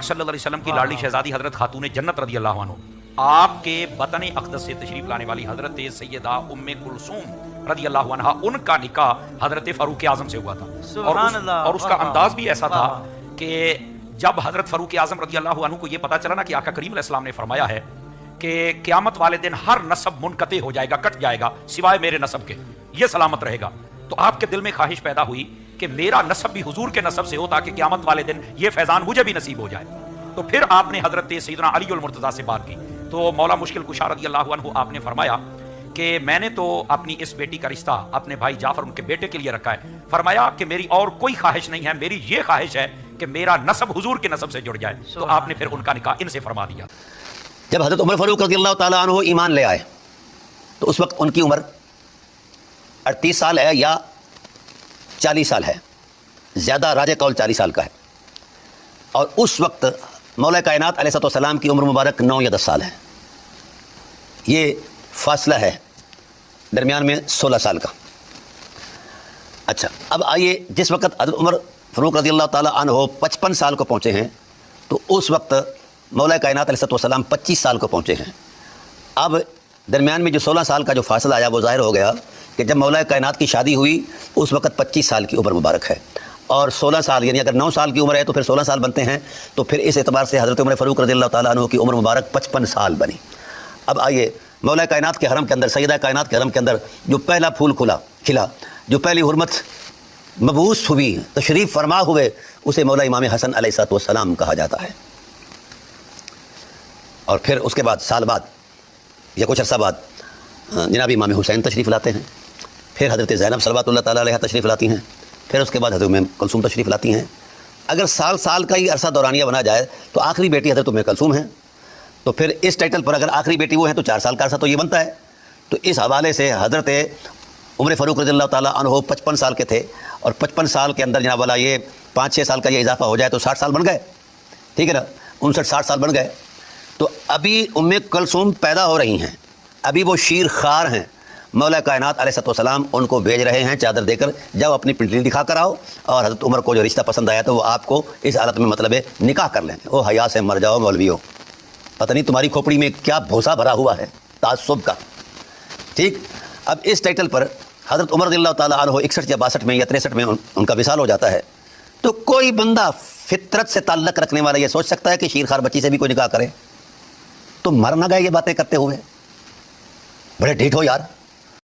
सल्लल्लाहु अलैहि वसल्लम की लाडली शहजादी हजरत खातून जन्नत रदी अल्लाह अन्हा, आपके बतन अक़दस से तशरीफ लाने वाली हजरत सैयदा उम्मे कुलसूम रदी अल्लाह अन्हा, उनका निकाह हजरत फारूक आजम से हुआ था। और उसका अंदाज भी ऐसा था कि जब हजरत फारूक आजम रदी अल्लाह अन्हु को यह पता चला ना कि आका करीम अलैहि सलाम ने फरमाया है कि क़यामत वाले दिन हर नसब मुनक़ते हो जाएगा, कट जाएगा, सिवाय मेरे नसब के, ये सलामत रहेगा। तो आपके दिल में ख्वाहिश पैदा हुई कि मेरा नसब भी हुजूर के नसब से हो, ताकि क़यामत वाले दिन ये फैज़ान मुझे भी नसीब हो जाए। तो फिर आपने हजरत सैयदना अली उल मुर्तज़ा से बात की, तो मौला मुश्किल कुशा रज़ी अल्लाहु अन्हु आपने फरमाया कि मैंने तो अपनी इस बेटी का रिश्ता अपने भाई जाफर उनके बेटे के लिए रखा है। फरमाया कि मेरी और कोई ख्वाहिश नहीं है, मेरी ये ख्वाहिश है कि मेरा नसब हुजूर के नसब से जुड़ जाए। तो आपने फिर उनका निकाह इनसे फरमा दिया। जब हज़रत उमर फारूक रज़ियल्लाहु ताला अन्हु ईमान ले आए तो उस वक्त उनकी उम्र 38 साल है या 40 साल है, ज़्यादा राजे कौल 40 साल का है। और उस वक्त मौला कायनात अलैहिस्सलाम की उम्र मुबारक 9 या 10 साल है। ये फासला है दरमियान में 16 साल का। अच्छा, अब आइए, जिस वक्त हज़रत उमर फारूक रज़ियल्लाहु ताला अन्हु 55 साल को पहुँचे हैं तो उस वक्त मौला कायनात अलैहिस्सलाम 25 साल को पहुँचे हैं। अब दरमियान में जो 16 साल का जो फासला आया वो ज़ाहिर हो गया कि जब मौला कायनात की शादी हुई उस वक्त 25 साल की उम्र मुबारक है, और 16 साल यानी अगर 9 साल की उम्र है तो फिर 16 साल बनते हैं, तो फिर इस एतबार से हज़रत उमर फारूक रज़ियल्लाहु ताला अन्हु की उम्र मुबारक 55 साल बनी। अब आइए, मौला कायनात के हरम के अंदर, सैयदा कायनात के हरम के अंदर जो पहला फूल खिला, जो पहली हुर्मत मबूस हुई, तशरीफ़ फरमा हुए, उसे मौला इमाम हसन अलैहिस्सलाम कहा जाता है। और फिर उसके बाद साल बाद या कुछ अर्सा बाद जनाब इमाम हुसैन तशरीफ़ लाते हैं, फिर हज़रत ज़ैनब सल्लल्लाहु ताला अलैहा तशरीफ़ लाती हैं, फिर उसके बाद हज़रत उम्मे कुलसूम तशरीफ़ लाती हैं। अगर साल साल का ही अरसा दौरानिया बना जाए तो आखिरी बेटी हज़रत उम्मे कुलसूम है, तो फिर इस टाइटल पर अगर आखिरी बेटी वो है तो 4 साल का अरसा तो ये बनता है। तो इस हवाले से हज़रत उमर फारूक रज़ियल्लाहु ताला अन्हु 55 साल के थे, और 55 साल के अंदर जनाब वाला ये 5-6 साल का ये इजाफा हो जाए तो 60 साल बन गए, ठीक है ना, 59-60 साल बन गए। तो अभी उम्मे कुलसूम पैदा हो रही हैं, अभी वो शीर खार हैं। मौला कायनात अलैहिस्सलाम उनको भेज रहे हैं चादर देकर, जाओ अपनी पिंडली दिखा कर आओ, और हज़रत उमर को जो रिश्ता पसंद आया तो वो आपको इस हालत में मतलब निकाह कर लें। ओ हया से मर जाओ मौलवियों, पता नहीं तुम्हारी खोपड़ी में क्या भूसा भरा हुआ है तासुब का। ठीक, अब इस टाइटल पर हज़रत उमर रज़ियल्लाहु ताला अन्हु 61 या 62 में या 63 में उनका विसाल हो जाता है। तो कोई बंदा फितरत से ताल्लुक़ रखने वाला ये सोच सकता है कि शीर खार बच्ची से भी कोई निकाह करे? तो मर ना गए ये बातें करते हुए? बड़े ढीठ हो यार।